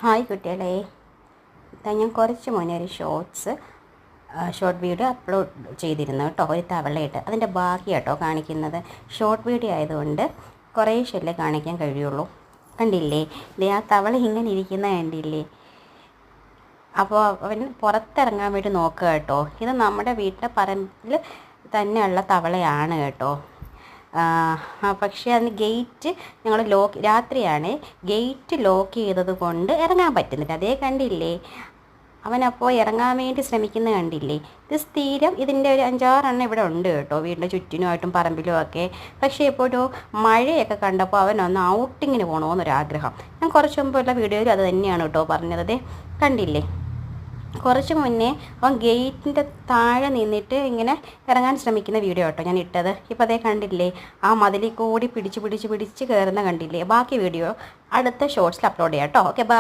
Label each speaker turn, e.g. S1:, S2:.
S1: Hi കുട്ടികളെ, ഞാൻ കുറച്ച് മുന്നേ ഒരു ഷോർട്ട് വീഡിയോ അപ്ലോഡ് ചെയ്തിരുന്നു കേട്ടോ, ഒരു തവളയിട്ട്. അതിൻ്റെ ബാക്കി കേട്ടോ കാണിക്കുന്നത്. ഷോർട്ട് വീഡിയോ ആയതുകൊണ്ട് കുറേ ഷെല്ലേ കാണിക്കാൻ കഴിയുള്ളൂ. കണ്ടില്ലേ, ഇതേ ആ തവള ഇങ്ങനെ ഇരിക്കുന്ന കണ്ടില്ലേ. അപ്പോൾ അവൻ പുറത്തിറങ്ങാൻ വേണ്ടി നോക്കുക കേട്ടോ. ഇത് നമ്മുടെ വീട്ടിലെ പറമ്പിൽ തന്നെയുള്ള തവളയാണ് കേട്ടോ. പക്ഷേ അതിന് ഗേറ്റ് ഞങ്ങൾ രാത്രിയാണ് ഗേറ്റ് ലോക്ക് ചെയ്തത് കൊണ്ട് ഇറങ്ങാൻ പറ്റുന്നില്ല. അതേ കണ്ടില്ലേ, അവനപ്പോൾ ഇറങ്ങാൻ വേണ്ടി ശ്രമിക്കുന്നത് കണ്ടില്ലേ. ഇത് സ്ഥിരം ഇതിൻ്റെ ഒരു 5-6 എണ്ണം ഇവിടെ ഉണ്ട് കേട്ടോ, വീടിൻ്റെ ചുറ്റിനുമായിട്ടും പറമ്പിലും ഒക്കെ. പക്ഷേ ഇപ്പോൾ ഒരു മഴയൊക്കെ കണ്ടപ്പോൾ അവനൊന്ന് ഔട്ടിങ്ങിന് പോകണമെന്നൊരാഗ്രഹം. ഞാൻ കുറച്ച് മുമ്പുള്ള വീഡിയോയിൽ അത് തന്നെയാണ് കേട്ടോ പറഞ്ഞത്. കണ്ടില്ലേ, കുറച്ച് മുന്നേ അവൻ ഗേറ്റിൻ്റെ താഴെ നിന്നിട്ട് ഇങ്ങനെ ഇറങ്ങാൻ ശ്രമിക്കുന്ന വീഡിയോ കേട്ടോ ഞാൻ ഇട്ടത്. ഇപ്പോൾ അതേ കണ്ടില്ലേ, ആ മതിലിൽ കൂടി പിടിച്ച് കയറുന്ന കണ്ടില്ലേ. ബാക്കി വീഡിയോ അടുത്ത ഷോർട്സിൽ അപ്ലോഡ് ചെയ്യാം കേട്ടോ. Okay, by.